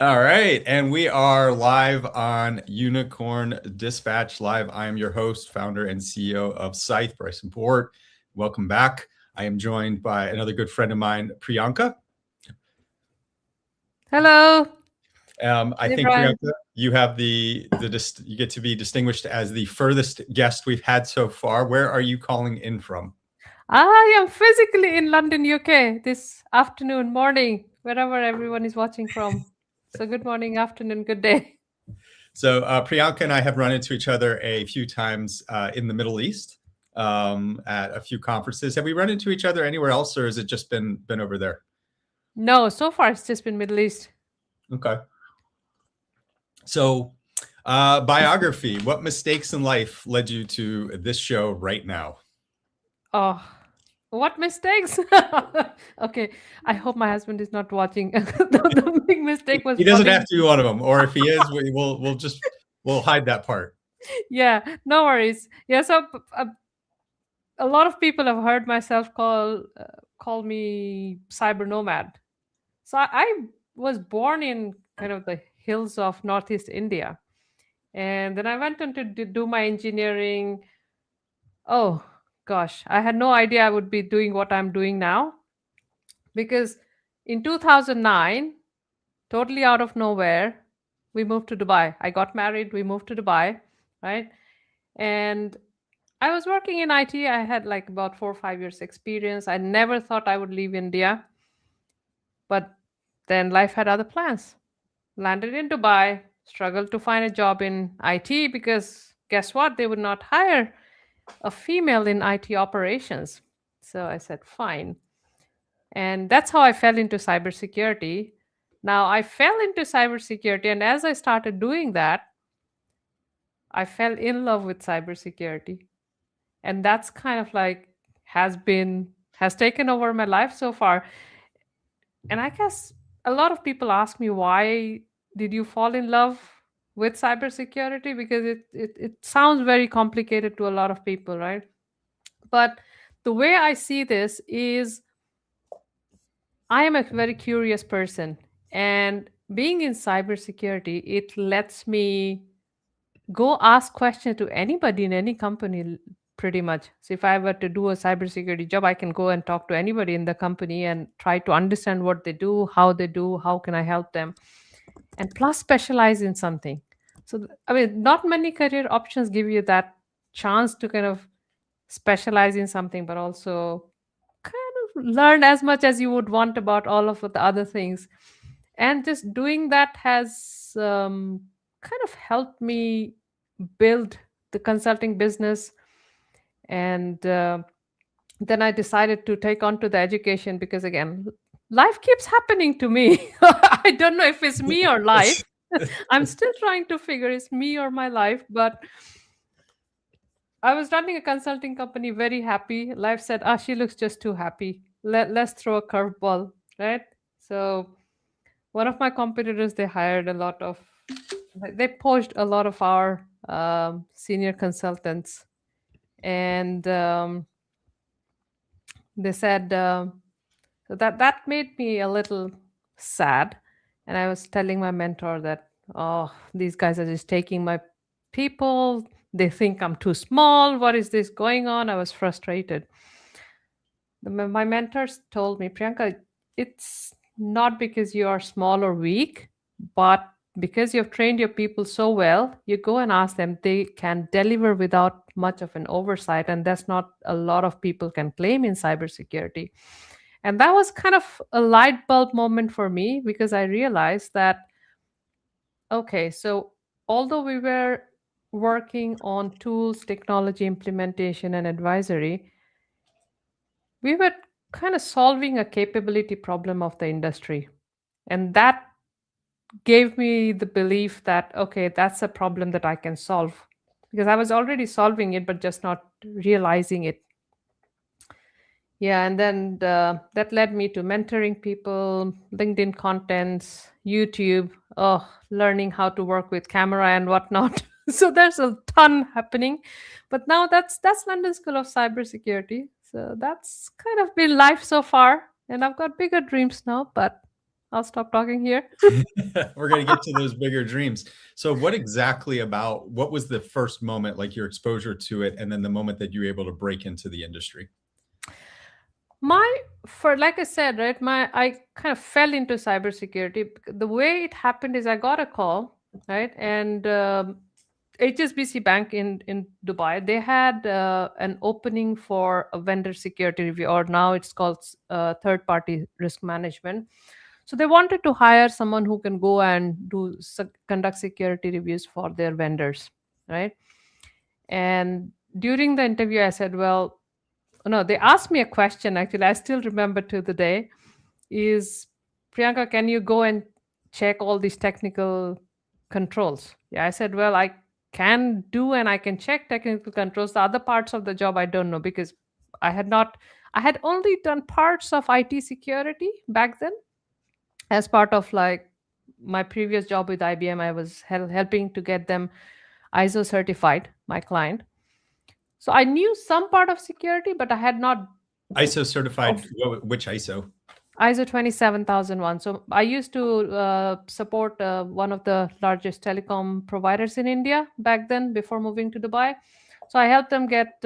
All right, and we are live on Unicorn Dispatch Live. I am your host, founder, and CEO of Scythe, Bryson. Welcome back. I am joined by another good friend of mine, Priyanka. Hello. I Hey, think Brian. Priyanka, you have you get to be distinguished as the furthest guest we've had so far. Where are you calling in from? I am physically in London, UK this afternoon, morning, wherever everyone is watching from. So, good morning, afternoon, good day. So Priyanka and I have run into each other a few times in the Middle East at a few conferences. Have we run into each other anywhere else, or has it just been over there? No, so far it's just been Middle East. Okay. So, biography. What mistakes in life led you to this show right now? Oh, what mistakes? Okay, I hope my husband is not watching. The big mistake was He doesn't have falling. to be one of them, or if he is, we'll hide that part. Yeah, no worries. Yeah, so a lot of people have heard myself call me cyber nomad. So I was born in kind of the hills of Northeast India. And then I went on to do my engineering. Oh, gosh, I had no idea I would be doing what I'm doing now because in 2009, totally out of nowhere, we moved to Dubai. I got married, we moved to Dubai, right? And I was working in IT. I had like about 4 or 5 years experience. I never thought I would leave India, but then life had other plans. Landed in Dubai, struggled to find a job in IT because guess what? They would not hire a female in IT operations. So I said, fine. And that's how I fell into cybersecurity. Now I fell into cybersecurity, and as I started doing that, I fell in love with cybersecurity. And that's kind of like has taken over my life so far. And I guess a lot of people ask me, why did you fall in love with cybersecurity? Because it sounds very complicated to a lot of people, right? But the way I see this is I am a very curious person. And being in cybersecurity, it lets me go ask questions to anybody in any company, pretty much. So if I were to do a cybersecurity job, I can go and talk to anybody in the company and try to understand what they do, how can I help them, and plus specialize in something. So I mean, not many career options give you that chance to kind of specialize in something, but also kind of learn as much as you would want about all of the other things. And just doing that has kind of helped me build the consulting business. And then I decided to take on to the education because, again, life keeps happening to me. I don't know if it's me or life. I'm still trying to figure it's me or my life, but I was running a consulting company, very happy. Life said, "Ah, she looks just too happy. Let's throw a curveball," right? So one of my competitors, they hired a lot of, like, they poached a lot of our senior consultants, and they said so that made me a little sad. And I was telling my mentor that, oh, these guys are just taking my people. They think I'm too small. What is this going on? I was frustrated. My mentors told me, Priyanka, it's not because you are small or weak, but because you've trained your people so well, you go and ask them, they can deliver without much of an oversight. And that's not a lot of people can claim in cybersecurity. And that was kind of a light bulb moment for me because I realized that, okay, so although we were working on tools, technology implementation, and advisory, we were kind of solving a capability problem of the industry. And that gave me the belief that, okay, that's a problem that I can solve because I was already solving it, but just not realizing it. Yeah, and then that led me to mentoring people, LinkedIn contents, YouTube, oh, learning how to work with camera and whatnot. So there's a ton happening. But now that's London School of Cybersecurity. So that's kind of been life so far. And I've got bigger dreams now, but I'll stop talking here. We're going to get to those bigger dreams. So what was the first moment, like your exposure to it, and then the moment that you were able to break into the industry? My for like I said, right, my I kind of fell into cybersecurity. The way it happened is I got a call, right, and HSBC Bank in Dubai, they had an opening for a vendor security review, or now it's called third party risk management. So they wanted to hire someone who can go and conduct security reviews for their vendors, right? And during the interview, I said, well, no, they asked me a question. Actually, I still remember to the day. Is Priyanka, can you go and check all these technical controls? Yeah, I said, well, I can do and I can check technical controls. The other parts of the job I don't know because I had not. I had only done parts of IT security back then as part of like my previous job with IBM. I was helping to get them ISO certified, my client. So I knew some part of security, but I had not ISO certified, of which ISO? ISO 27001. So I used to support one of the largest telecom providers in India back then before moving to Dubai. So I helped them get.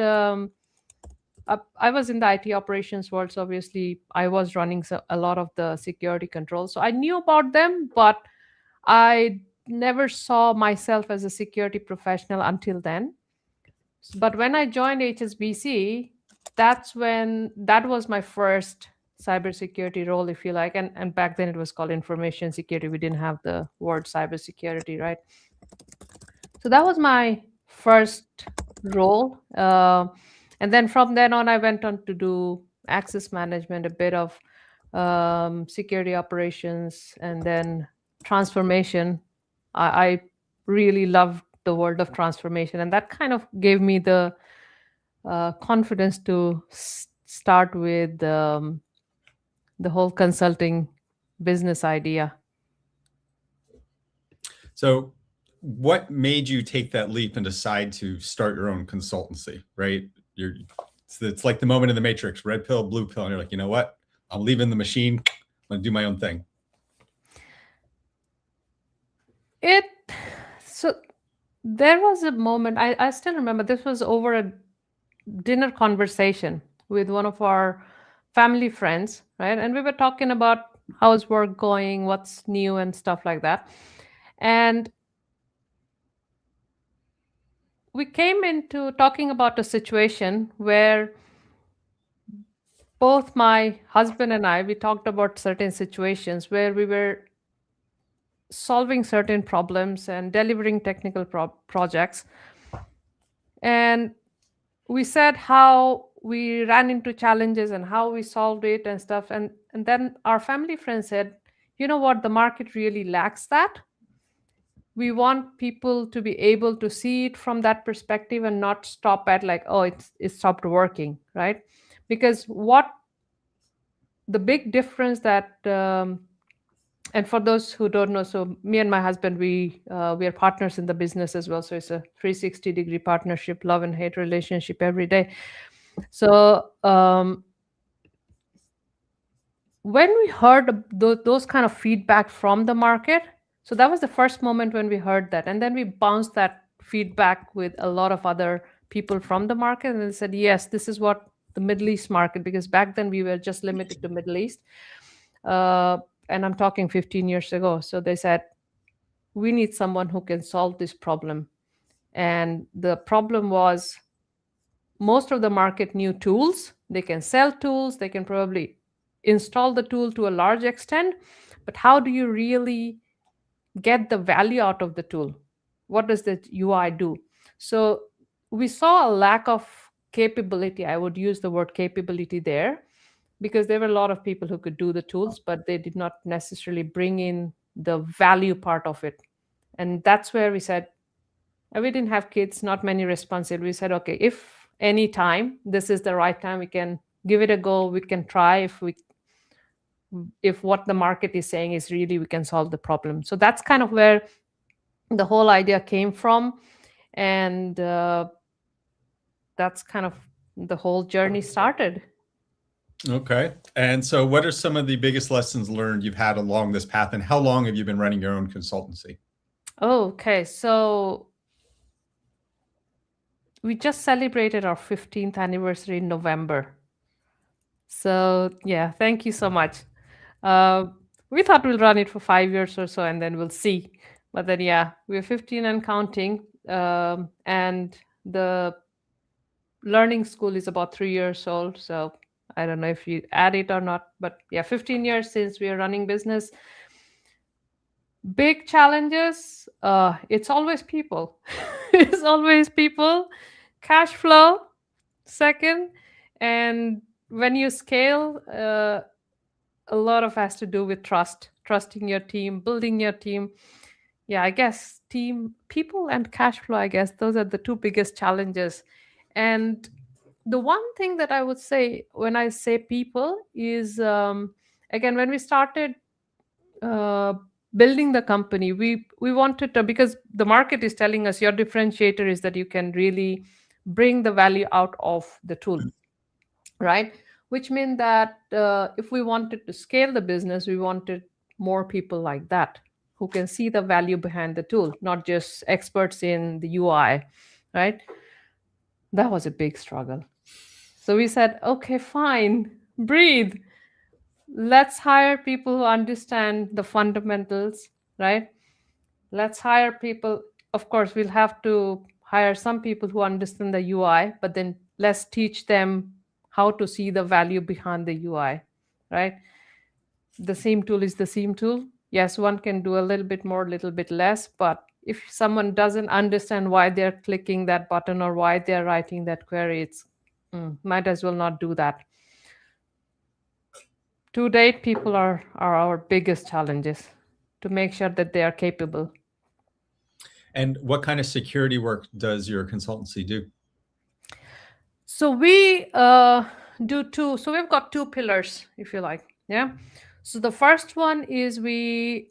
I was in the IT operations world, so obviously I was running a lot of the security controls. So I knew about them, but I never saw myself as a security professional until then. But when I joined HSBC, that was my first cybersecurity role, if you like. And back then it was called information security. We didn't have the word cybersecurity, right? So that was my first role. And then from then on, I went on to do access management, a bit of security operations, and then transformation. I really loved the world of transformation, and that kind of gave me the confidence to start with the whole consulting business idea. So, what made you take that leap and decide to start your own consultancy? Right, it's like the moment in the Matrix: red pill, blue pill, and you're like, you know what? I'm leaving the machine. I'm gonna do my own thing. It so there was a moment I still remember. This was over a dinner conversation with one of our family friends, right? And we were talking about how's work going, what's new, and stuff like that. And we came into talking about a situation where both my husband and I, we talked about certain situations where we were solving certain problems and delivering technical projects. And we said how we ran into challenges and how we solved it and stuff. And then our family friend said, you know what, the market really lacks that. We want people to be able to see it from that perspective and not stop at like, oh, it stopped working, right? Because what the big difference that and for those who don't know, so me and my husband, we are partners in the business as well. So it's a 360-degree partnership, love and hate relationship every day. So when we heard those kind of feedback from the market, so that was the first moment when we heard that, and then we bounced that feedback with a lot of other people from the market, and they said, yes, this is what the Middle East market, because back then we were just limited to Middle East. And I'm talking 15 years ago. So they said, we need someone who can solve this problem. And the problem was most of the market knew tools. They can sell tools. They can probably install the tool to a large extent. But how do you really get the value out of the tool? What does the UI do? So we saw a lack of capability. I would use the word capability there, because there were a lot of people who could do the tools, but they did not necessarily bring in the value part of it. And that's where we said, we didn't have kids, not many responsibilities. We said, okay, if any time this is the right time, we can give it a go. We can try if what the market is saying is really we can solve the problem. So that's kind of where the whole idea came from. And that's kind of the whole journey started. Okay. And so what are some of the biggest lessons learned you've had along this path, and how long have you been running your own consultancy? Okay, so we just celebrated our 15th anniversary in November. So, yeah, thank you so much. Uh, we thought we'll run it for 5 years or so and then we'll see. But then, yeah, we're 15 and counting. And the learning school is about 3 years old. So I don't know if you add it or not. But yeah, 15 years since we are running business. Big challenges, it's always people. It's always people. Cash flow, second. And when you scale, a lot of has to do with trusting your team, building your team. Yeah, I guess team, people, and cash flow, I guess those are the two biggest challenges. And the one thing that I would say when I say people is, again, when we started uh, building the company, we wanted to, because the market is telling us your differentiator is that you can really bring the value out of the tool, right? Which means that if we wanted to scale the business, we wanted more people like that who can see the value behind the tool, not just experts in the UI, right? That was a big struggle. So we said, okay, fine, breathe. Let's hire people who understand the fundamentals, right? Let's hire people. Of course, we'll have to hire some people who understand the UI, but then let's teach them how to see the value behind the UI, right? The same tool is the same tool. Yes, one can do a little bit more, a little bit less, but if someone doesn't understand why they're clicking that button or why they're writing that query, it's might as well not do that. To date, people are our biggest challenges to make sure that they are capable. And what kind of security work does your consultancy do? So we do two. So we've got two pillars, if you like. Yeah. So the first one is we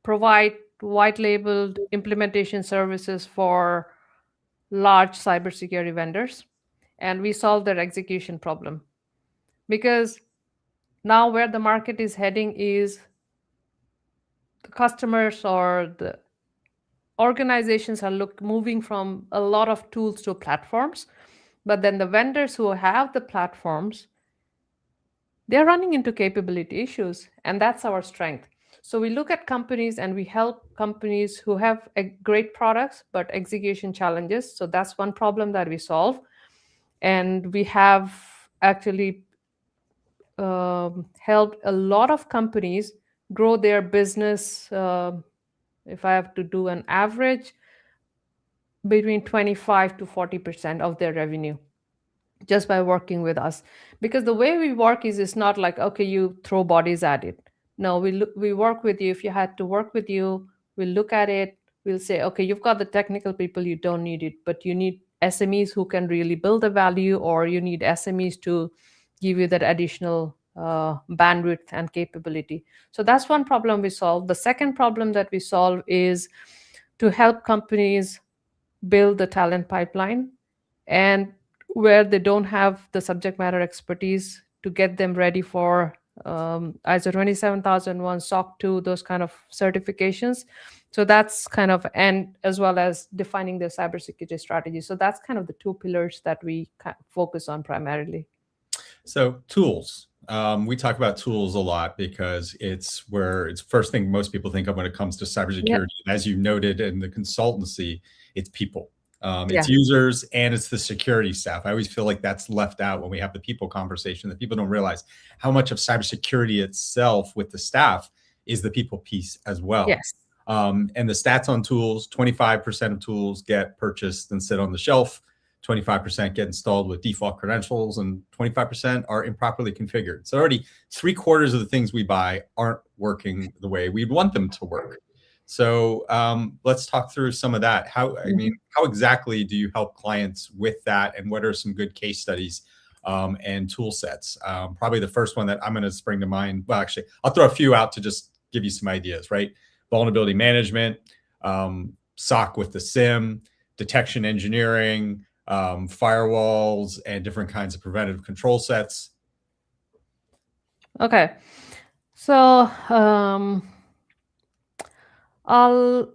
provide white labeled implementation services for large cybersecurity vendors, and we solve their execution problem. Because now where the market is heading is the customers or the organizations are moving from a lot of tools to platforms, but then the vendors who have the platforms, they're running into capability issues, and that's our strength. So we look at companies and we help companies who have great products but execution challenges. So that's one problem that we solve. And we have actually helped a lot of companies grow their business. If I have to do an average, between 25 to 40% of their revenue just by working with us. Because the way we work is it's not like, okay, you throw bodies at it. No, we work with you. If you had to work with you, we'll look at it. We'll say, okay, you've got the technical people, you don't need it, but you need SMEs who can really build the value, or you need SMEs to give you that additional bandwidth and capability. So that's one problem we solve. The second problem that we solve is to help companies build the talent pipeline, and where they don't have the subject matter expertise, to get them ready for ISO 27001, SOC 2, those kind of certifications. So that's kind of, and as well as defining their cybersecurity strategy. So that's kind of the two pillars that we focus on primarily. So tools. We talk about tools a lot because it's first thing most people think of when it comes to cybersecurity. Yep. As you noted in the consultancy, it's people. It's Yeah. users and it's the security staff. I always feel like that's left out when we have the people conversation, that people don't realize how much of cybersecurity itself with the staff is the people piece as well. Yes. And the stats on tools, 25% of tools get purchased and sit on the shelf. 25% get installed with default credentials, and 25% are improperly configured. So already 3/4 of the things we buy aren't working the way we'd want them to work. So let's talk through some of that. How exactly do you help clients with that, and what are some good case studies and tool sets? Probably the first one that I'm going to spring to mind. Well, actually, I'll throw a few out to just give you some ideas, right? Vulnerability management, SOC with the SIM, detection engineering, firewalls, and different kinds of preventative control sets. Okay. So I'll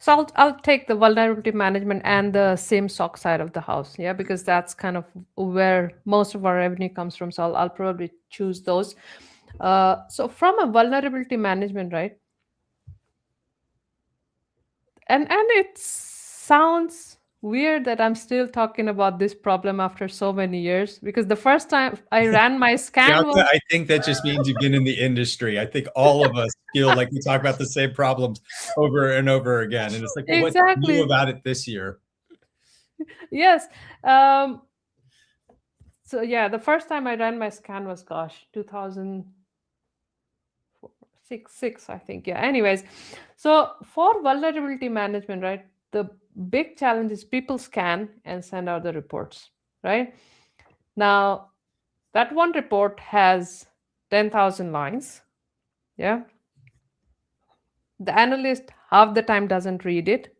I'll take the vulnerability management and the same SOC side of the house, yeah, because that's kind of where most of our revenue comes from. So I'll probably choose those. So from a vulnerability management, right? And it sounds weird that I'm still talking about this problem after so many years, because the first time I ran my scan Bianca, was I think that just means you've been in the industry. I think all of us feel like we talk about the same problems over and over again. And it's like, well, what's new exactly. about it this year? Yes. Um, so yeah, the first time I ran my scan was, gosh, 2006, I think. Yeah. Anyways, so for vulnerability management, right, the big challenge is people scan and send out the reports, right? Now, that one report has 10,000 lines. Yeah. The analyst half the time doesn't read it,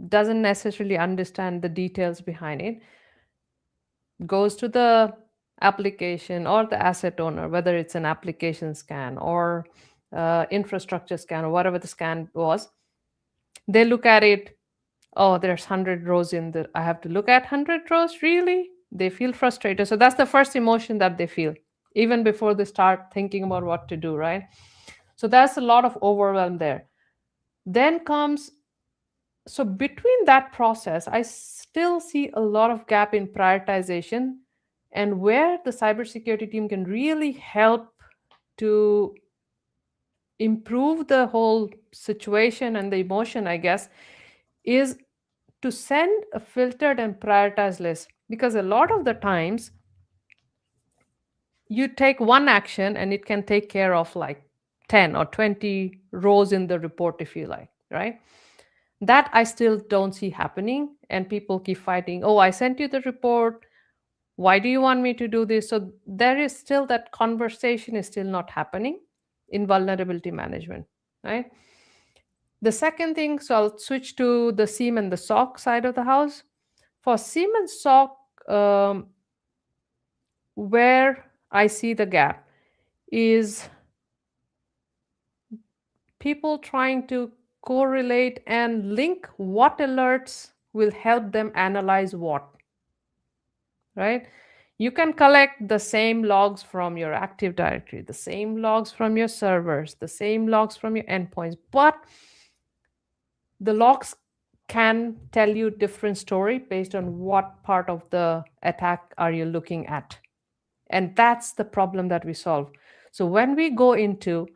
doesn't necessarily understand the details behind it, goes to the application or the asset owner, whether it's an application scan or infrastructure scan or whatever the scan was. They look at it. Oh, there's 100 rows in the. I have to look at 100 rows. Really? They feel frustrated. So that's the first emotion that they feel, even before they start thinking about what to do, right? So that's a lot of overwhelm there. Then comes, so between that process, I still see a lot of gap in prioritization, and where the cybersecurity team can really help to improve the whole situation and the emotion, I guess, is to send a filtered and prioritized list. Because a lot of the times you take one action and it can take care of like 10 or 20 rows in the report, if you like, right? That I still don't see happening. And people keep fighting. Oh, I sent you the report. Why do you want me to do this? So there is still that conversation is still not happening in vulnerability management, right? The second thing, so I'll switch to the SIEM and the SOC side of the house. For SIEM and SOC, where I see the gap is people trying to correlate and link what alerts will help them analyze what, right? You can collect the same logs from your Active Directory, the same logs from your servers, the same logs from your endpoints, but the logs can tell you different story based on what part of the attack are you looking at. And that's the problem that we solve. So when we go into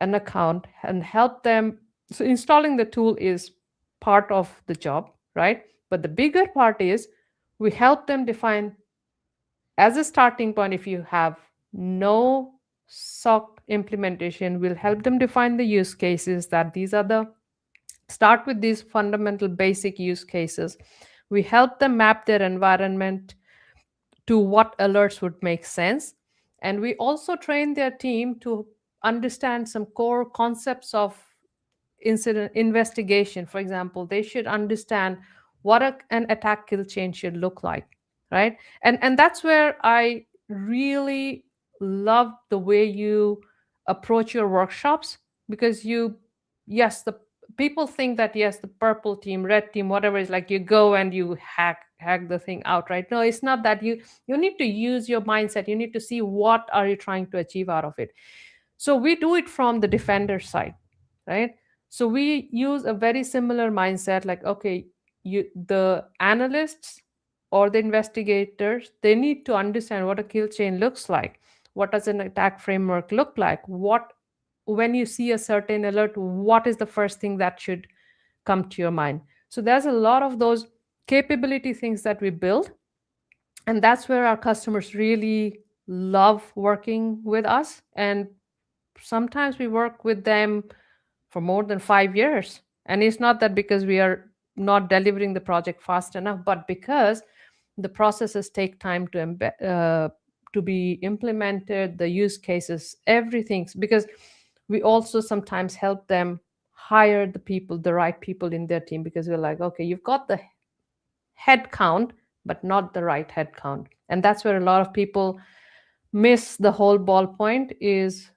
an account and help them, so installing the tool is part of the job, right? But the bigger part is we help them define, as a starting point, if you have no SOC implementation, we'll help them define the use cases, that these are the, start with these fundamental basic use cases. We help them map their environment to what alerts would make sense. And we also train their team to understand some core concepts of incident investigation. For example, they should understand what an attack kill chain should look like, right? And that's where I really love the way you approach your workshops, because you, yes, the people think that, yes, the purple team, red team, whatever, is like you go and you hack the thing out, right? No, it's not that. You need to use your mindset. You need to see what are you trying to achieve out of it. So we do it from the defender side, right? So we use a very similar mindset, like, okay, the analysts or the investigators, they need to understand what a kill chain looks like. What does an attack framework look like? What, when you see a certain alert, what is the first thing that should come to your mind? So there's a lot of those capability things that we build, and that's where our customers really love working with us. And sometimes we work with them for more than 5 years. And it's not that because we are not delivering the project fast enough, but because the processes take time to be implemented, the use cases, everything. Because we also sometimes help them hire the people, the right people in their team, because we're like, okay, you've got the head count, but not the right head count. And that's where a lot of people miss the whole ballpoint is.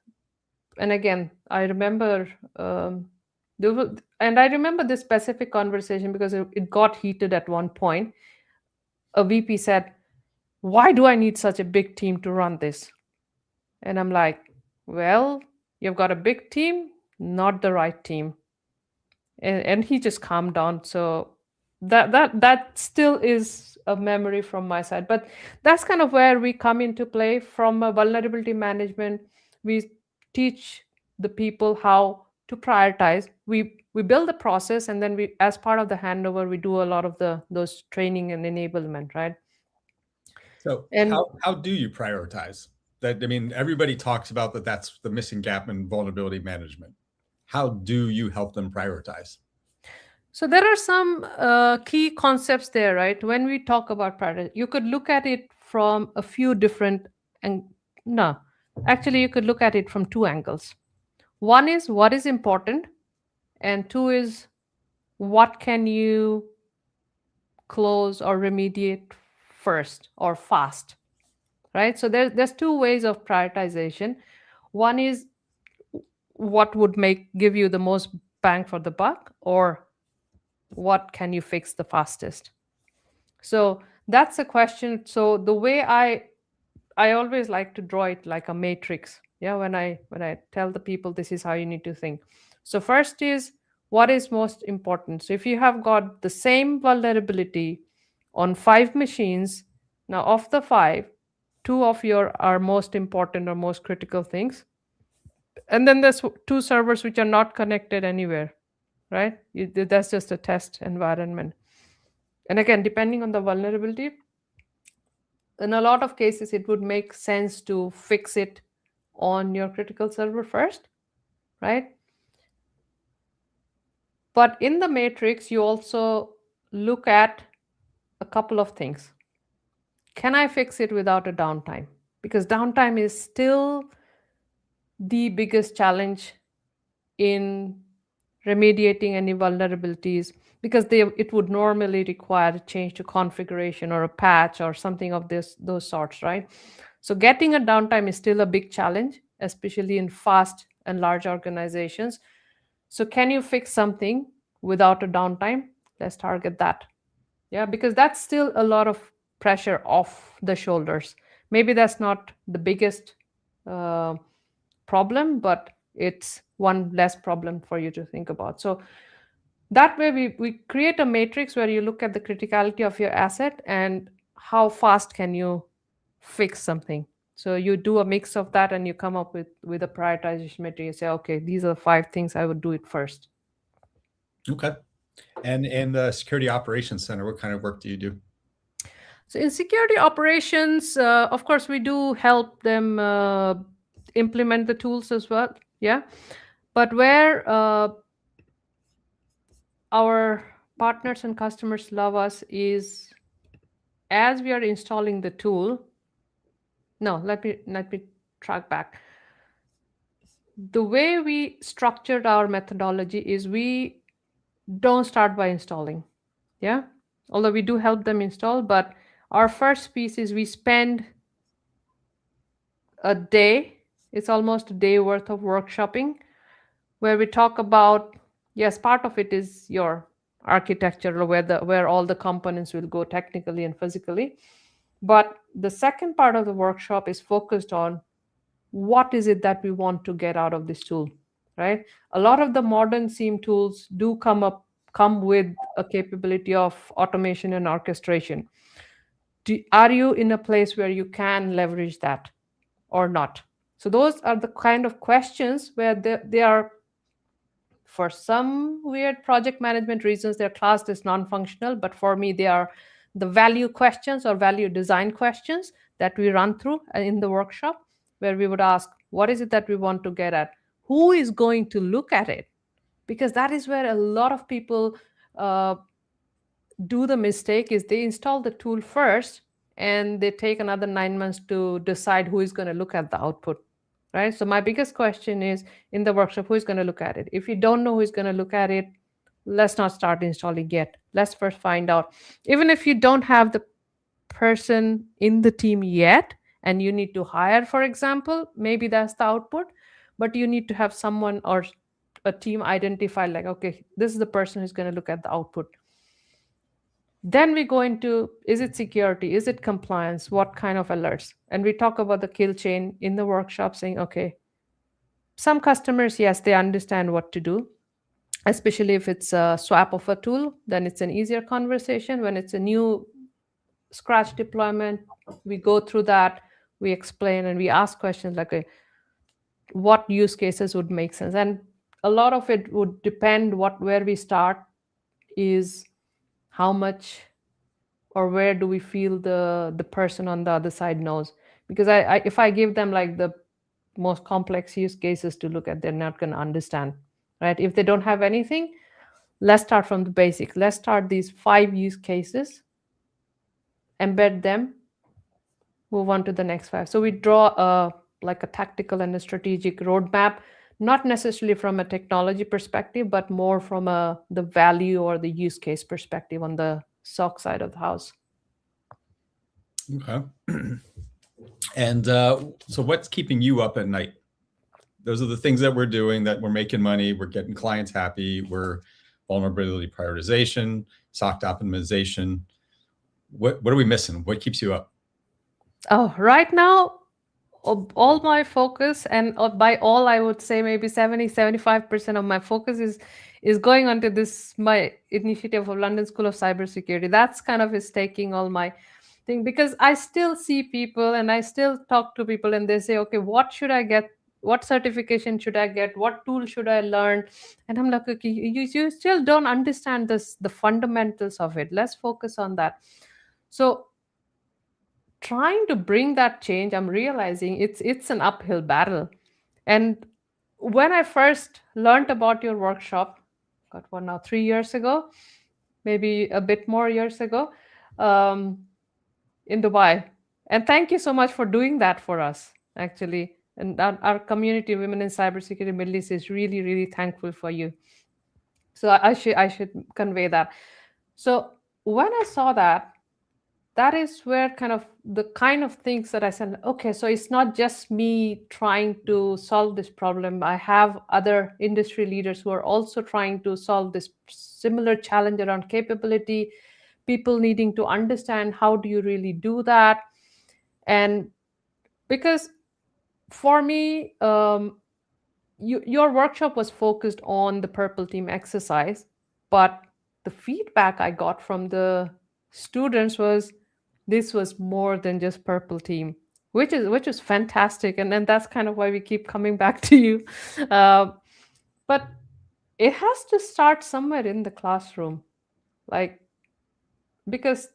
And again, I remember, and I remember this specific conversation because it got heated at one point. A VP said, why do I need such a big team to run this? And I'm like, well, you've got a big team, not the right team. And he just calmed down. So that still is a memory from my side. But that's kind of where we come into play from a vulnerability management. We teach the people how to prioritize. We build the process, and then we, as part of the handover, we do a lot of those training and enablement, right? So And how do you prioritize that? I mean, everybody talks about that. That's the missing gap in vulnerability management. How do you help them prioritize? so there are some key concepts there, right? When we talk about priority, you could look at it from a few different, and no, actually, you could look at it from two angles. One is what is important, and two is what can you close or remediate first or fast, right? So there's two ways of prioritization. One is what would give you the most bang for the buck, or what can you fix the fastest. So that's a question. So the way I always like to draw it like a matrix. Yeah, when I tell the people this is how you need to think. So first is what is most important. So if you have got the same vulnerability on 5 machines, now of the 5, 2 of your are most important or most critical things. And then there's 2 servers which are not connected anywhere, right? That's just a test environment. And again, depending on the vulnerability, in a lot of cases, it would make sense to fix it on your critical server first, right? But in the matrix, you also look at a couple of things. Can I fix it without a downtime? Because downtime is still the biggest challenge in remediating any vulnerabilities, because it would normally require a change to configuration or a patch or something of those sorts, right? So getting a downtime is still a big challenge, especially in fast and large organizations. So can you fix something without a downtime? Let's target that. Yeah, because that's still a lot of pressure off the shoulders. Maybe that's not the biggest uh, problem, but it's one less problem for you to think about. So that way we create a matrix where you look at the criticality of your asset and how fast can you fix something. So you do a mix of that and you come up with a prioritization matrix. You say, okay, these are the 5 things I would do it first. Okay. And in the Security Operations Center, what kind of work do you do? So in security operations, of course, we do help them implement the tools as well. Yeah. But where our partners and customers love us is as we are installing the tool. No, let me track back. The way we structured our methodology is we don't start by installing. Yeah. Although we do help them install, but our first piece is we spend a day, it's almost a day worth of workshopping, where we talk about, yes, part of it is your architecture, or where all the components will go technically and physically. But the second part of the workshop is focused on what is it that we want to get out of this tool, right? A lot of the modern SIEM tools do come with a capability of automation and orchestration. Are you in a place where you can leverage that or not? So those are the kind of questions where they are, for some weird project management reasons, they're classed as non-functional, but for me, they are the value questions or value design questions that we run through in the workshop, where we would ask, what is it that we want to get at? Who is going to look at it? Because that is where a lot of people do the mistake, is they install the tool first and they take another 9 months to decide who is going to look at the output. right? So my biggest question is in the workshop, who's going to look at it? If you don't know who's going to look at it, let's not start installing yet. Let's first find out. Even if you don't have the person in the team yet and you need to hire, for example, maybe that's the output, but you need to have someone or a team identified like, okay, this is the person who's going to look at the output. Then we go into, is it security, is it compliance, what kind of alerts? And we talk about the kill chain in the workshop, saying, okay, some customers, yes, they understand what to do, especially if it's a swap of a tool, then it's an easier conversation. When it's a new scratch deployment, we go through that, we explain, and we ask questions like, okay, what use cases would make sense? And a lot of it would depend where we start is how much or where do we feel the person on the other side knows. Because if I give them like the most complex use cases to look at, they're not going to understand, right? If they don't have anything, let's start from the basic. Let's start these 5 use cases, embed them, move on to the next 5. So we draw like a tactical and a strategic roadmap, not necessarily from a technology perspective, but more from the value or the use case perspective on the SOC side of the house. Okay. And so what's keeping you up at night? Those are the things that we're doing, that we're making money, we're getting clients happy, we're vulnerability prioritization, SOC optimization. What are we missing? What keeps you up? Oh, right now, all my focus, and by all, I would say maybe 75% of my focus is going onto this, my initiative of London School of Cybersecurity. That's kind of is taking all my thing, because I still see people and I still talk to people and they say, okay, what should I get? What certification should I get? What tool should I learn? And I'm like, okay, you still don't understand the fundamentals of it. Let's focus on that. So trying to bring that change, I'm realizing it's an uphill battle. And when I first learned about your workshop, got one now 3 years ago, maybe a bit more years ago, in Dubai. And thank you so much for doing that for us, actually. And our community, Women in Cybersecurity Middle East, is really, really thankful for you. So I should convey that. So when I saw that, that is where kind of things that I said, okay, so it's not just me trying to solve this problem. I have other industry leaders who are also trying to solve this similar challenge around capability, people needing to understand how do you really do that. And because for me, your workshop was focused on the purple team exercise, but the feedback I got from the students was this was more than just purple team, which is fantastic. And then that's kind of why we keep coming back to you. uh, but it has to start somewhere in the classroom, like, because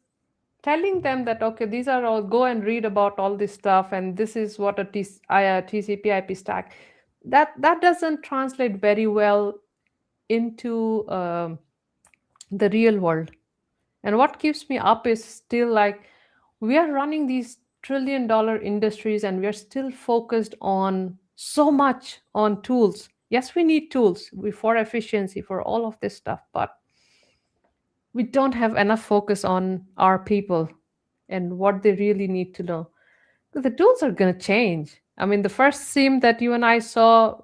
telling them that, okay, these are all, go and read about all this stuff and this is what a TCP IP stack, that doesn't translate very well into the real world. And what keeps me up is still like, we are running these $1 trillion industries and we are still focused on so much on tools. Yes, we need tools for efficiency, for all of this stuff, but we don't have enough focus on our people and what they really need to know. The tools are going to change. I mean, the first SIEM that you and I saw,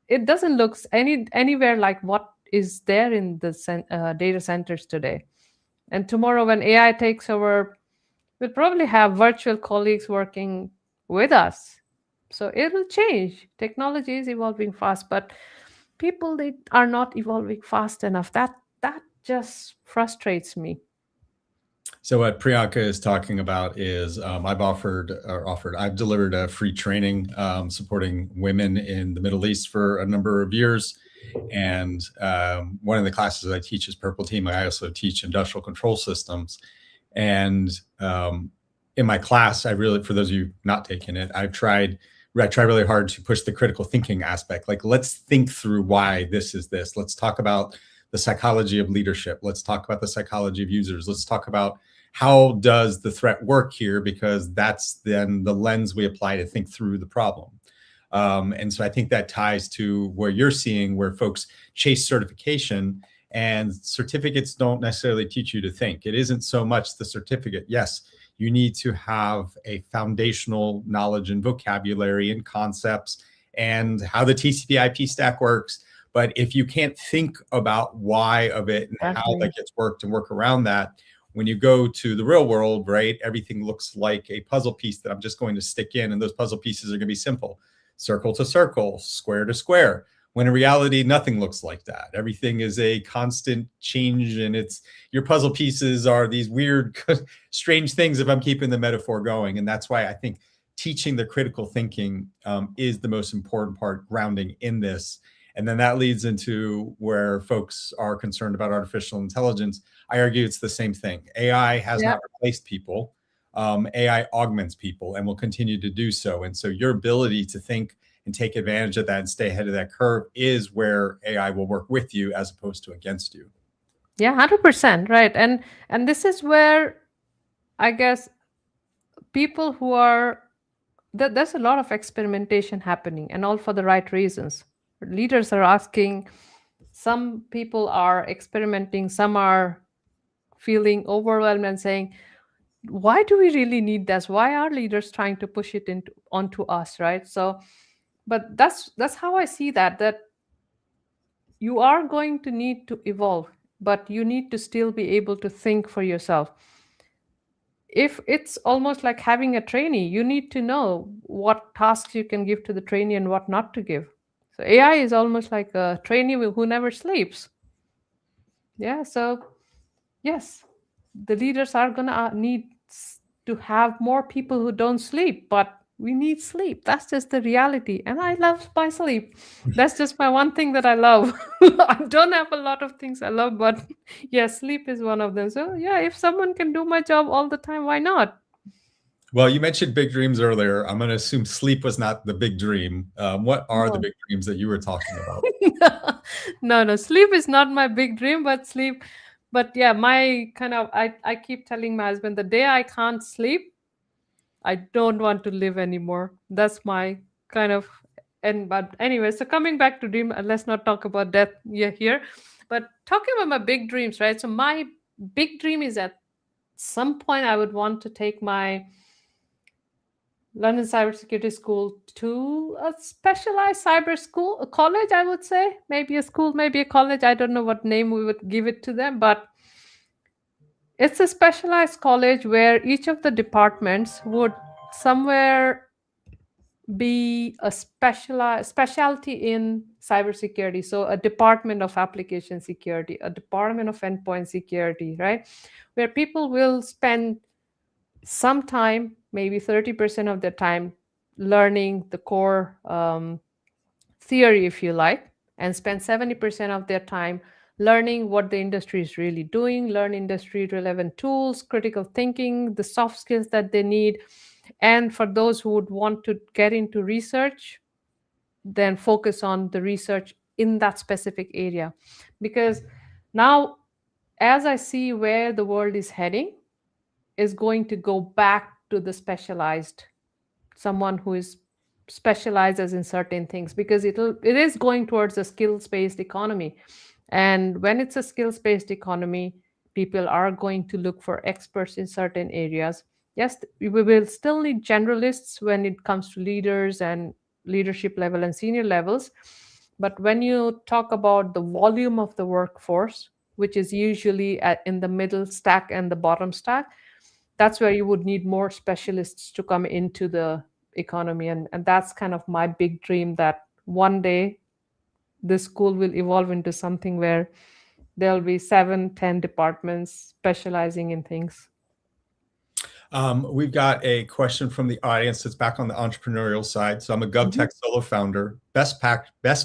it doesn't look anywhere like what is there in the data centers today. And tomorrow, when AI takes over, we'll probably have virtual colleagues working with us. So it'll change. Technology is evolving fast, but people, they are not evolving fast enough. That just frustrates me. So what Priyanka is talking about is I've delivered a free training supporting women in the Middle East for a number of years. And one of the classes I teach is Purple Team. I also teach industrial control systems. And in my class, for those of you not taking it, I try really hard to push the critical thinking aspect. Like, let's think through why this is this. Let's talk about the psychology of leadership. Let's talk about the psychology of users. Let's talk about how does the threat work here, because that's then the lens we apply to think through the problem. And so I think that ties to where you're seeing where folks chase certification, and certificates don't necessarily teach you to think. It isn't so much the certificate. Yes, you need to have a foundational knowledge and vocabulary and concepts and how the TCP/IP stack works. But if you can't think about why of it and how that gets worked and work around that, when you go to the real world, right, everything looks like a puzzle piece that I'm just going to stick in, and those puzzle pieces are going to be simple: circle to circle, square to square. When in reality, nothing looks like that. Everything is a constant change, and it's your puzzle pieces are these weird, strange things, if I'm keeping the metaphor going. And that's why I think teaching the critical thinking is the most important part, grounding in this. And then that leads into where folks are concerned about artificial intelligence. I argue it's the same thing. AI has not replaced people. AI augments people and will continue to do so. And so your ability to think and take advantage of that and stay ahead of that curve is where AI will work with you as opposed to against you. Yeah, 100%, right. And this is where I guess people who are there's a lot of experimentation happening, and all for the right reasons. Leaders are asking, some people are experimenting, some are feeling overwhelmed and saying, why do we really need this? Why are leaders trying to push it into onto us, right? So, but that's how I see that you are going to need to evolve, but you need to still be able to think for yourself. If it's almost like having a trainee, you need to know what tasks you can give to the trainee and what not to give. So AI is almost like a trainee who never sleeps. Yeah, so yes, the leaders are gonna need to have more people who don't sleep, but we need sleep. That's just the reality. And I love my sleep. That's just my one thing that I love. I don't have a lot of things I love, but yeah, sleep is one of them. So yeah, if someone can do my job all the time, why not? Well, you mentioned big dreams earlier. I'm going to assume sleep was not the big dream. What are the No. big dreams that you were talking about? No, sleep is not my big dream, but sleep. But yeah, my kind of, I keep telling my husband, the day I can't sleep, I don't want to live anymore. That's my kind of, and but anyway, so coming back to dream, let's not talk about death here. But talking about my big dreams, right? So my big dream is at some point I would want to take my London Cybersecurity School to a specialized cyber school, a college, I would say. Maybe a school, maybe a college. I don't know what name we would give it to them, but it's a specialized college where each of the departments would somewhere be a specialty in cybersecurity. So a department of application security, a department of endpoint security, right? Where people will spend some time, maybe 30% of their time, learning the core theory, if you like, and spend 70% of their time learning what the industry is really doing, learn industry relevant tools, critical thinking, the soft skills that they need. And for those who would want to get into research, then focus on the research in that specific area. Because now, as I see where the world is heading, is going to go back to the specialized, someone who is specializes in certain things, because it is going towards a skills based economy. And when it's a skills based economy, people are going to look for experts in certain areas. Yes, we will still need generalists when it comes to leaders and leadership level and senior levels. But when you talk about the volume of the workforce, which is usually in the middle stack and the bottom stack, that's where you would need more specialists to come into the economy. And that's kind of my big dream, that one day this school will evolve into something where there'll be 7, 10 departments specializing in things. We've got a question from the audience that's back on the entrepreneurial side. So I'm a GovTech solo founder. Best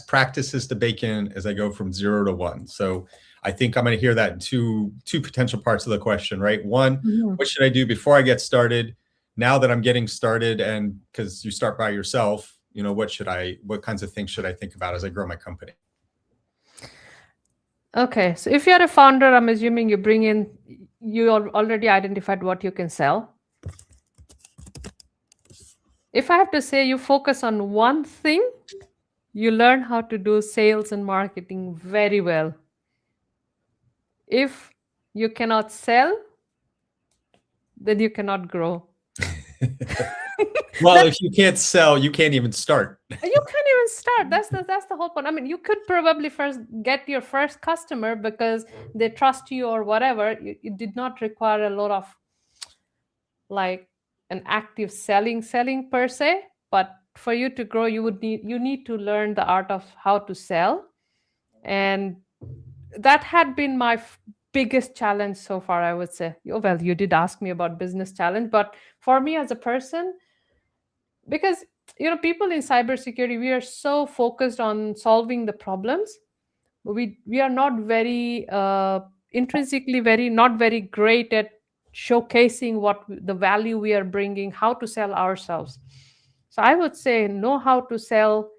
practices to bake in as I go from 0 to 1. So I think I'm going to hear that in two potential parts of the question, right? One, what should I do before I get started? Now that I'm getting started, and because you start by yourself, what kinds of things should I think about as I grow my company? Okay, so if you're a founder, I'm assuming you already identified what you can sell. If I have to say, you focus on one thing, you learn how to do sales and marketing very well. If you cannot sell, then you cannot grow. Well, if you can't sell, you can't even start. You can't even start. That's the whole point. I mean, you could probably first get your first customer because they trust you or whatever. It did not require a lot of like an active selling per se, but for you to grow, you need to learn the art of how to sell. And that had been my biggest challenge so far, I would say. Oh, well, you did ask me about business challenge, but for me as a person, because people in cybersecurity, we are so focused on solving the problems. We are not very intrinsically very not very great at showcasing what the value we are bringing, how to sell ourselves. So I would say know how to sell,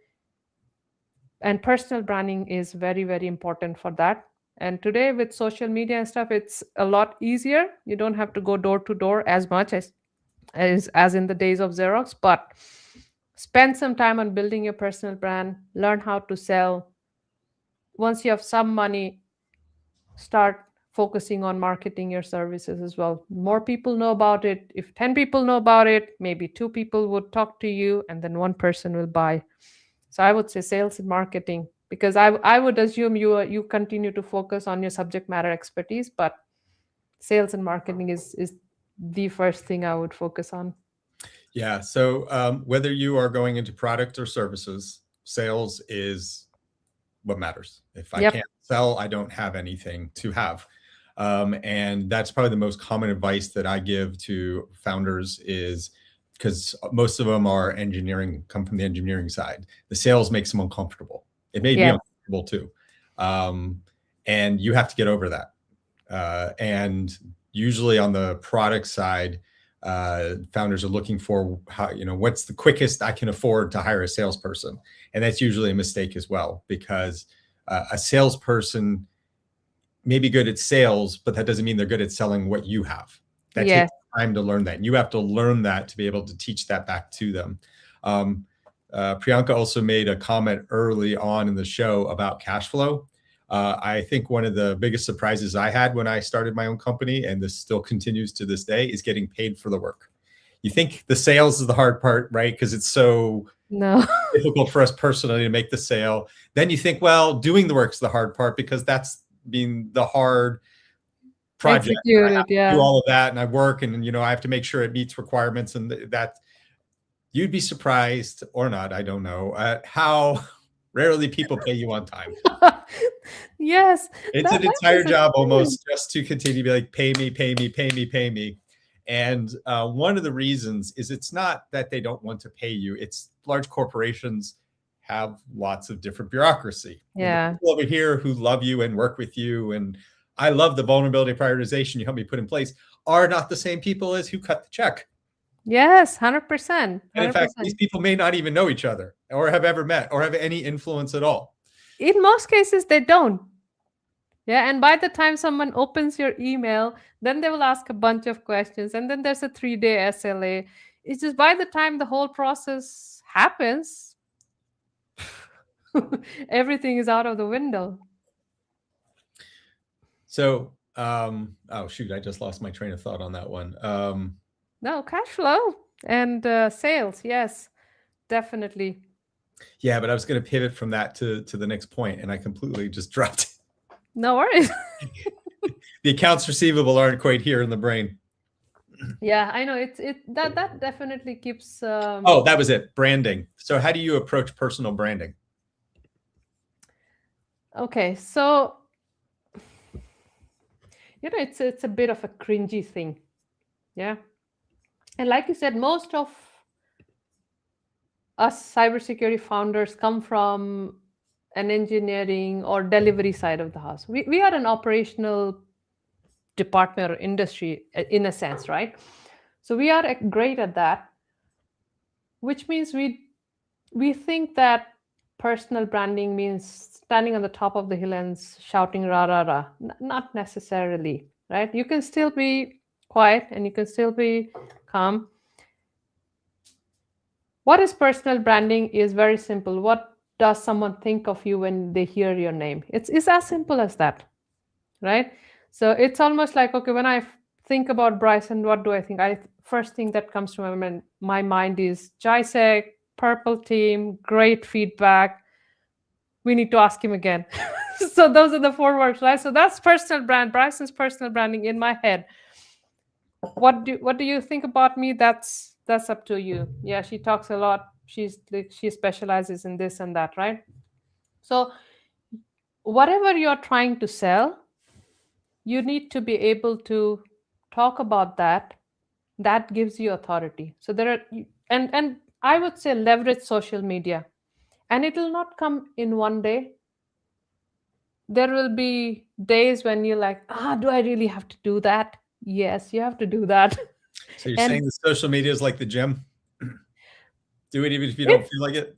and personal branding is very, very important for that. And today with social media and stuff, it's a lot easier. You don't have to go door to door as much as in the days of Xerox, but spend some time on building your personal brand, learn how to sell. Once you have some money, start focusing on marketing your services as well. More people know about it. If 10 people know about it, maybe 2 people would talk to you and then one person will buy. So I would say sales and marketing, because I would assume you continue to focus on your subject matter expertise, but sales and marketing is the first thing I would focus on. Yeah. So whether you are going into product or services, sales is what matters. If I Yep. can't sell, I don't have anything to have. And that's probably the most common advice that I give to founders, is because most of them are engineering, come from the engineering side. The sales makes them uncomfortable. It made me Yeah. uncomfortable too. And you have to get over that. And usually on the product side, founders are looking for how, what's the quickest I can afford to hire a salesperson. And that's usually a mistake as well, because a salesperson may be good at sales, but that doesn't mean they're good at selling what you have. That Yes. takes time to learn that. And you have to learn that to be able to teach that back to them. Priyanka also made a comment early on in the show about cash flow. I think one of the biggest surprises I had when I started my own company, and this still continues to this day, is getting paid for the work. You think the sales is the hard part, right? Because it's so difficult for us personally to make the sale. Then you think, well, doing the work is the hard part, because that's being the hard project. Executed, yeah. Do all of that, and I work, and I have to make sure it meets requirements, and that you'd be surprised, or not, I don't know, at how rarely people pay you on time. Yes. It's an entire job almost just to continue to be like, pay me, pay me, pay me, pay me. And one of the reasons is it's not that they don't want to pay you. It's large corporations have lots of different bureaucracy. Yeah. The people over here who love you and work with you, and I love the vulnerability prioritization you helped me put in place, are not the same people as who cut the check. Yes, 100%. And in fact, these people may not even know each other or have ever met or have any influence at all. In most cases, they don't. Yeah, and by the time someone opens your email, then they will ask a bunch of questions, and then there's a 3-day SLA. It's just by the time the whole process happens, everything is out of the window. So, oh shoot, I just lost my train of thought on that one. No, cash flow and sales, yes, definitely. Yeah, but I was going to pivot from that to the next point, and I completely just dropped it. No worries. The accounts receivable aren't quite here in the brain. Yeah, I know. That definitely keeps. Oh, that was it. Branding. So, how do you approach personal branding? Okay, so it's a bit of a cringy thing, yeah. And like you said, most of us cybersecurity founders come from an engineering or delivery side of the house. We are an operational department or industry in a sense, right? So we are great at that, which means we think that personal branding means standing on the top of the hill and shouting rah rah rah. Not necessarily, right? You can still be quiet and you can still be calm. What is personal branding is very simple. What does someone think of you when they hear your name? It's as simple as that, right? So it's almost like, okay, when I think about Bryson, what do I think? First thing that comes to my mind is JISEC, purple team, great feedback. We need to ask him again. So those are the four words, right? So that's personal brand, Bryson's personal branding in my head. What do you think about me? That's up to you. Yeah, she talks a lot. She specializes in this and that, right? So whatever you're trying to sell, you need to be able to talk about that. That gives you authority. So there are, and I would say leverage social media, and it will not come in one day. There will be days when you're like, do I really have to do that? Yes, you have to do that. So you're And saying the social media is like the gym? Do it even if you don't it's feel like it?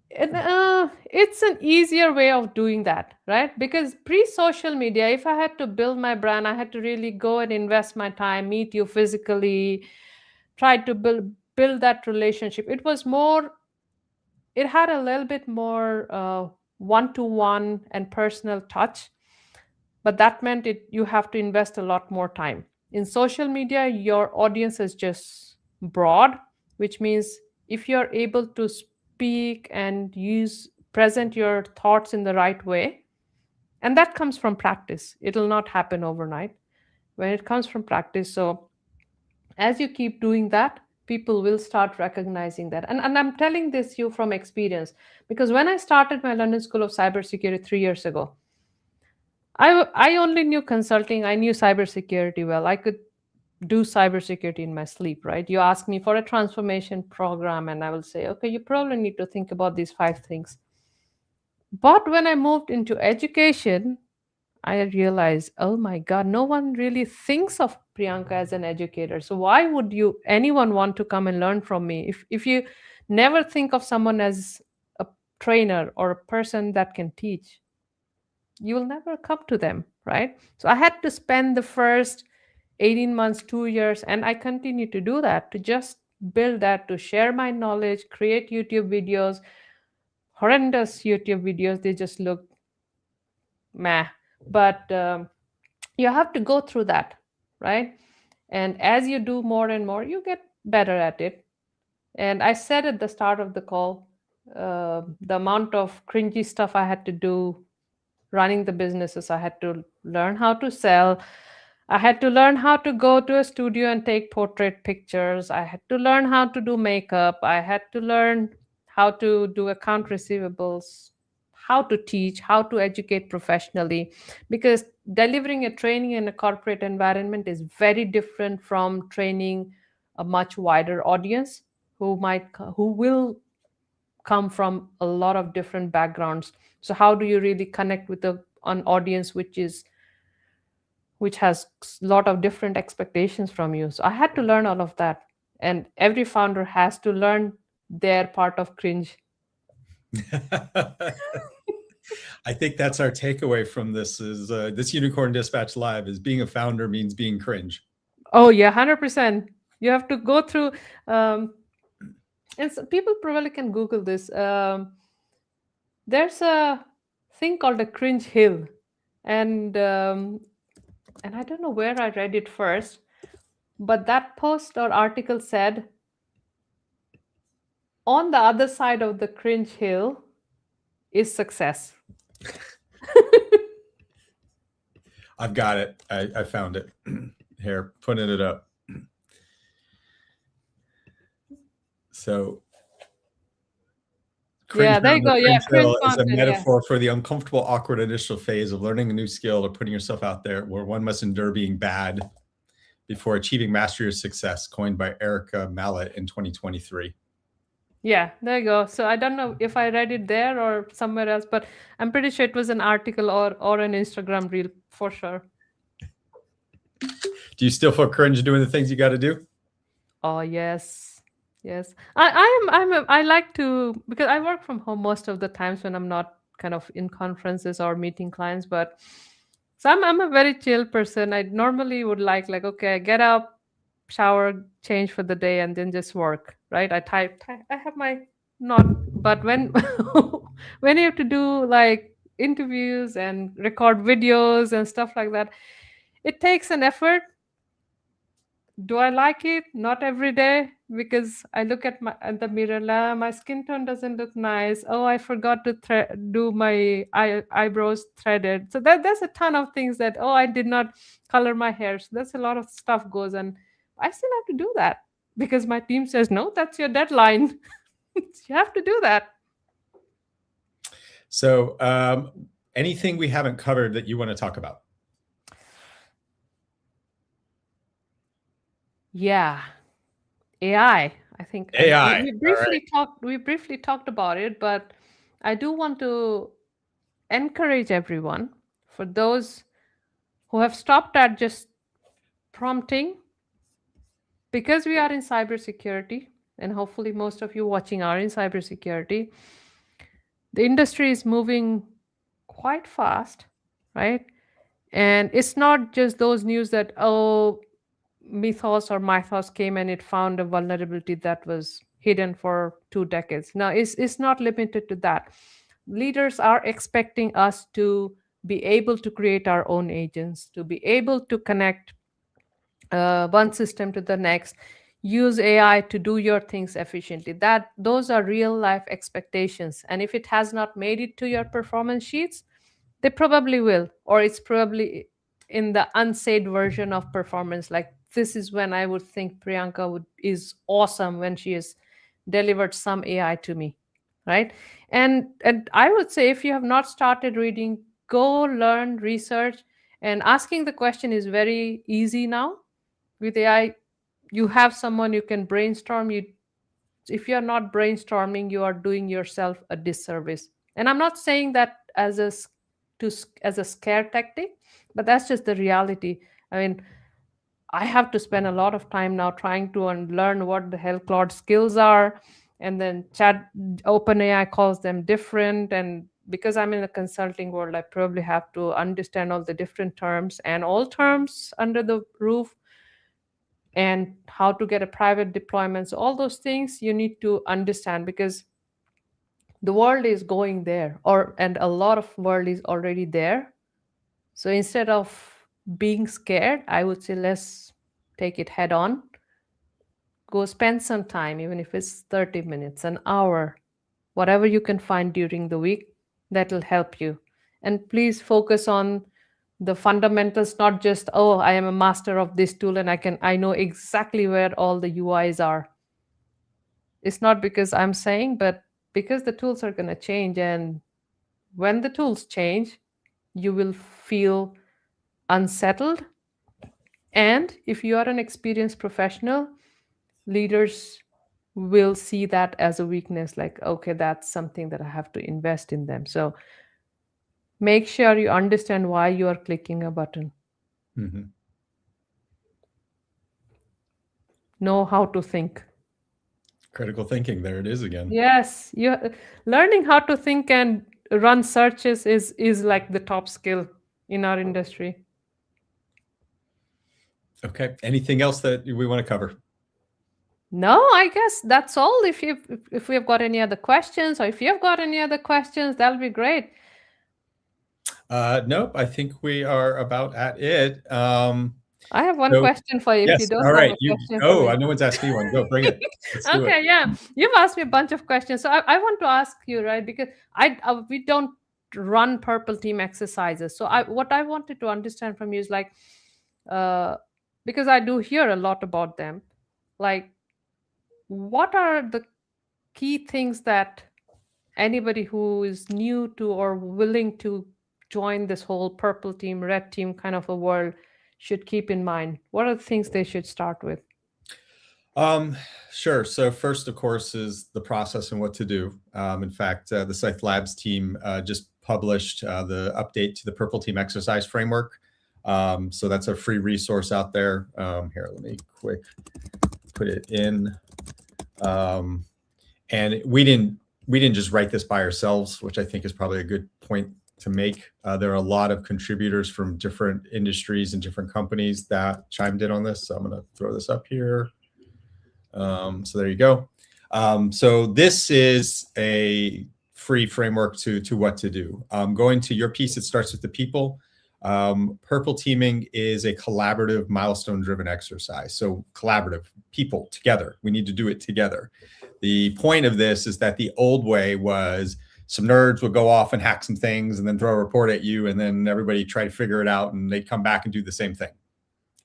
it's an easier way of doing that, right? Because pre-social media, if I had to build my brand, I had to really go and invest my time, meet you physically, try to build that relationship. It had a little bit more one-to-one and personal touch, but that meant you have to invest a lot more time. In social media, your audience is just broad, which means if you're able to speak and present your thoughts in the right way, and that comes from practice, it'll not happen overnight. When it comes from practice, so as you keep doing that, people will start recognizing that. And I'm telling this you from experience, because when I started my London School of Cybersecurity 3 years ago, I only knew consulting. I knew cybersecurity well. I could do cybersecurity in my sleep, right? You ask me for a transformation program, and I will say, okay, you probably need to think about these 5 things. But when I moved into education, I realized, oh my God, no one really thinks of Priyanka as an educator. So why would anyone want to come and learn from me? If you never think of someone as a trainer or a person that can teach, you will never come to them, right? So I had to spend the first 18 months, 2 years, and I continue to do that, to just build that, to share my knowledge, create YouTube videos, horrendous YouTube videos. They just look meh. But you have to go through that, right? And as you do more and more, you get better at it. And I said at the start of the call, the amount of cringy stuff I had to do running the businesses. I had to learn how to sell. I had to learn how to go to a studio and take portrait pictures. I had to learn how to do makeup. I had to learn how to do account receivables, how to teach, how to educate professionally. Because delivering a training in a corporate environment is very different from training a much wider audience who will come from a lot of different backgrounds. So how do you really connect with an audience which has a lot of different expectations from you? So I had to learn all of that, and every founder has to learn their part of cringe. I think that's our takeaway from this is this Unicorn Dispatch Live is being a founder means being cringe. Oh yeah, 100%. You have to go through and so people probably can Google this. There's a thing called a cringe hill, and I don't know where I read it first, but that post or article said, on the other side of the cringe hill is success. I've got it. I found it. Here, putting it up. So Yeah, there you go. Yeah, cringe is a content. metaphor for the uncomfortable, awkward initial phase of learning a new skill or putting yourself out there, where one must endure being bad before achieving mastery or success, coined by Erica Mallet in 2023. Yeah, there you go. So I don't know if I read it there or somewhere else, but I'm pretty sure it was an article or an Instagram reel for sure. Do you still feel cringe doing the things you got to do? Oh yes, yes. I like to, because I work from home most of the times when I'm not kind of in conferences or meeting clients. But so I'm a very chill person. I normally would like okay, get up, shower, change for the day, and then just work. right? I have my not, but when when you have to do like interviews and record videos and stuff like that, it takes an effort. Do I like it? Not every day, because I look at the mirror, la, my skin tone doesn't look nice. Oh, I forgot to do my eyebrows threaded. So there's a ton of things that, oh, I did not color my hair. So that's a lot of stuff goes, and I still have to do that because my team says, no, that's your deadline. You have to do that. So anything we haven't covered that you want to talk about? Yeah. AI. I think AI. we briefly talked about it, but I do want to encourage everyone, for those who have stopped at just prompting, because we are in cybersecurity, and hopefully most of you watching are in cybersecurity. The industry is moving quite fast, right? And it's not just those news that, oh, Mythos or Mythos came and it found a vulnerability that was hidden for 2 decades. Now, it's not limited to that. Leaders are expecting us to be able to create our own agents, to be able to connect one system to the next, use AI to do your things efficiently. That those are real life expectations. And if it has not made it to your performance sheets, they probably will, or it's probably in the unsaid version of performance. Like, this is when I would think Priyanka is awesome, when she has delivered some AI to me, right? And I would say, if you have not started reading, go learn, research, and asking the question is very easy now. With AI, you have someone you can brainstorm. You, if you're not brainstorming, you are doing yourself a disservice. And I'm not saying that as as a scare tactic, but that's just the reality. I mean, I have to spend a lot of time now trying to learn what the hell Claude skills are, and then chat OpenAI calls them different. And because I'm in the consulting world, I probably have to understand all the different terms and all terms under the roof, and how to get a private deployment. So all those things you need to understand, because the world is going there, or and a lot of world is already there. So instead of being scared, I would say, let's take it head on. Go spend some time, even if it's 30 minutes, an hour, whatever you can find during the week, that will help you. And please focus on the fundamentals, not just, oh, I am a master of this tool and I know exactly where all the UIs are. It's not because I'm saying, but because the tools are going to change. And when the tools change, you will feel unsettled. And if you are an experienced professional, leaders will see that as a weakness, like, okay, that's something that I have to invest in them. So make sure you understand why you are clicking a button. Mm-hmm. Know how to think. Critical thinking. There it is again. Yes, you learning how to think and run searches is like the top skill in our industry. Okay. Anything else that we want to cover? No, I guess that's all. If we have got any other questions, or if you have got any other questions, that'll be great. Nope. I think we are about at it. I have one question for you. If Yes. you don't All right. have a question for me. No one's asked me one. Go, bring it. Let's do it. Okay, yeah, you've asked me a bunch of questions, so I want to ask you, right? Because we don't run purple team exercises. So what I wanted to understand from you is like, because I do hear a lot about them, like, what are the key things that anybody who is new to or willing to join this whole purple team, red team kind of a world should keep in mind? What are the things they should start with? Sure. So first, of course, is the process and what to do. In fact, the Scythe Labs team just published the update to the Purple Team Exercise Framework. So that's a free resource out there. Here, let me quick put it in. And we didn't just write this by ourselves, which I think is probably a good point to make. There are a lot of contributors from different industries and different companies that chimed in on this. So I'm going to throw this up here. So there you go. So this is a free framework to what to do. Going to your piece, it starts with the people. Purple teaming is a collaborative, milestone-driven exercise. So collaborative, people together. We need to do it together. The point of this is that the old way was some nerds would go off and hack some things and then throw a report at you, and then everybody try to figure it out, and they'd come back and do the same thing.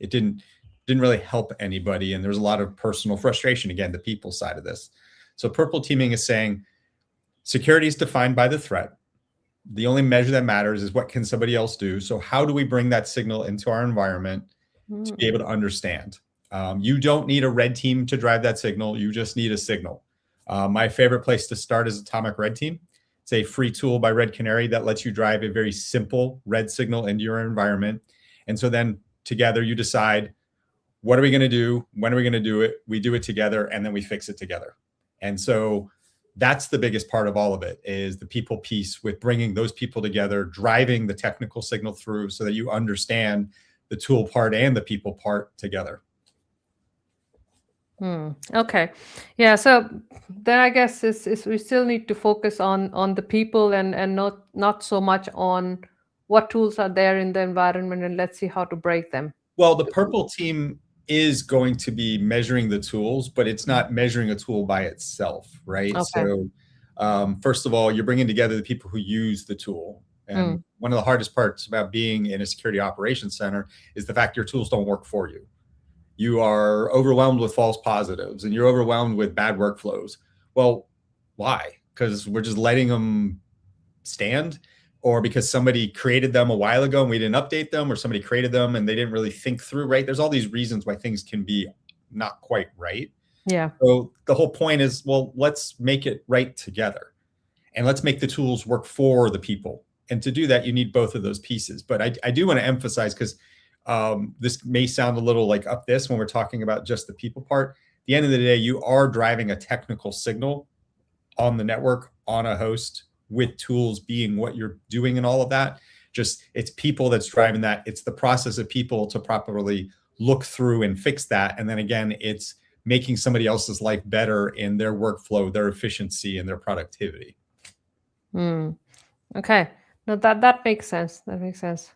It didn't really help anybody, and there's a lot of personal frustration, again, the people side of this. So purple teaming is saying security is defined by the threat. The only measure that matters is what can somebody else do. So how do we bring that signal into our environment to be able to understand? You don't need a red team to drive that signal. You just need a signal. My favorite place to start is Atomic Red Team. It's a free tool by Red Canary that lets you drive a very simple red signal into your environment. And so then together you decide, what are we going to do? When are we going to do it? We do it together, and then we fix it together. And so that's the biggest part of all of it, is the people piece, with bringing those people together, driving the technical signal through so that you understand the tool part and the people part together. Okay. Yeah. So then I guess is we still need to focus on the people and not so much on what tools are there in the environment, and let's see how to break them. Well, the purple team is going to be measuring the tools, but it's not measuring a tool by itself, right? Okay. So first of all, you're bringing together the people who use the tool. And one of the hardest parts about being in a security operations center is the fact your tools don't work for you. You are overwhelmed with false positives, and you're overwhelmed with bad workflows. Well, why? Because we're just letting them stand, or because somebody created them a while ago and we didn't update them, or somebody created them and they didn't really think through, right? There's all these reasons why things can be not quite right. Yeah. So the whole point is, well, let's make it right together, and let's make the tools work for the people. And to do that, you need both of those pieces. But I do want to emphasize, because this may sound a little like up this when we're talking about just the people part. At the end of the day, you are driving a technical signal on the network, on a host, with tools being what you're doing and all of that. Just, it's people that's driving that. It's the process of people to properly look through and fix that. And then again, it's making somebody else's life better in their workflow, their efficiency, and their productivity. Okay. No, that makes sense. That makes sense.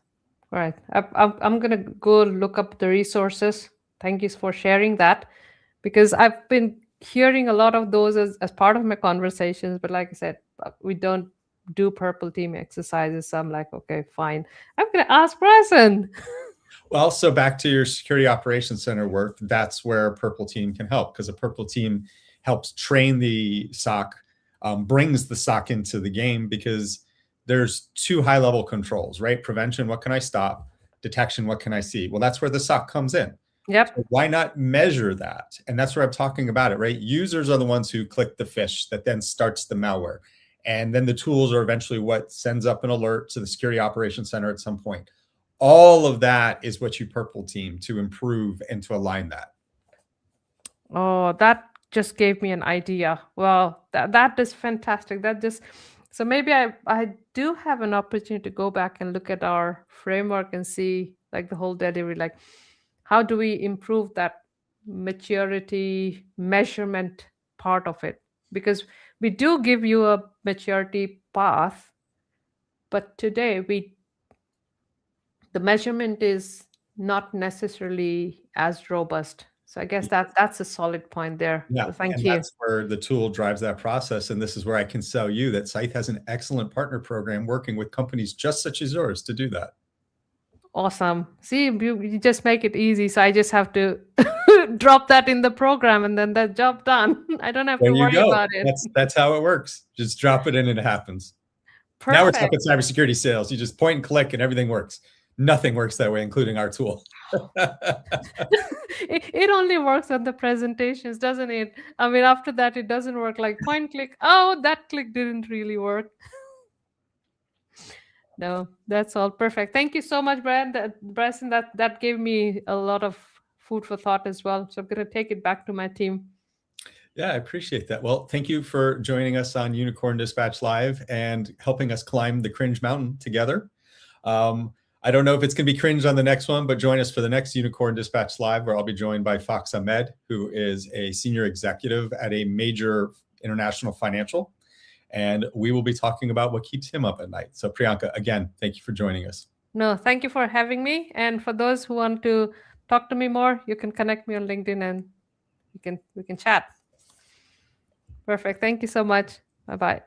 All right. I'm going to go look up the resources. Thank you for sharing that, because I've been hearing a lot of those as part of my conversations. But like I said, we don't do purple team exercises. So I'm like, okay, fine. I'm going to ask Bryson. Well, so back to your security operations center work, that's where a purple team can help, because a purple team helps train the SOC, brings the SOC into the game, because there's two high-level controls, right? Prevention, what can I stop? Detection, what can I see? Well, that's where the SOC comes in. Yep. So why not measure that? And that's where I'm talking about it, right? Users are the ones who click the fish that then starts the malware. And then the tools are eventually what sends up an alert to the security operations center at some point. All of that is what you purple team to improve and to align that. Oh, that just gave me an idea. Well, that is fantastic. So maybe I do have an opportunity to go back and look at our framework and see, like, the whole delivery, like, how do we improve that maturity measurement part of it? Because we do give you a maturity path, but today the measurement is not necessarily as robust. So I guess that's a solid point there. Yeah, So thank and you. that's where the tool drives that process. And this is where I can sell you that Scythe has an excellent partner program working with companies just such as yours to do that. Awesome. See, you just make it easy. So I just have to drop that in the program, and then that job done. I don't have to worry about it. That's how it works. Just drop it in and it happens. Perfect. Now we're talking cybersecurity sales. You just point and click and everything works. Nothing works that way, including our tool. It only works on the presentations, doesn't it? I mean, after that, it doesn't work. Like point, click. Oh, that click didn't really work. No, that's all perfect. Thank you so much, Bryson. That gave me a lot of food for thought as well. So I'm going to take it back to my team. Yeah, I appreciate that. Well, thank you for joining us on Unicorn Dispatch Live and helping us climb the cringe mountain together. I don't know if it's going to be cringe on the next one, but join us for the next Unicorn Dispatch Live, where I'll be joined by Fox Ahmed, who is a senior executive at a major international financial. And we will be talking about what keeps him up at night. So Priyanka, again, thank you for joining us. No, thank you for having me. And for those who want to talk to me more, you can connect me on LinkedIn and we can chat. Perfect. Thank you so much. Bye-bye.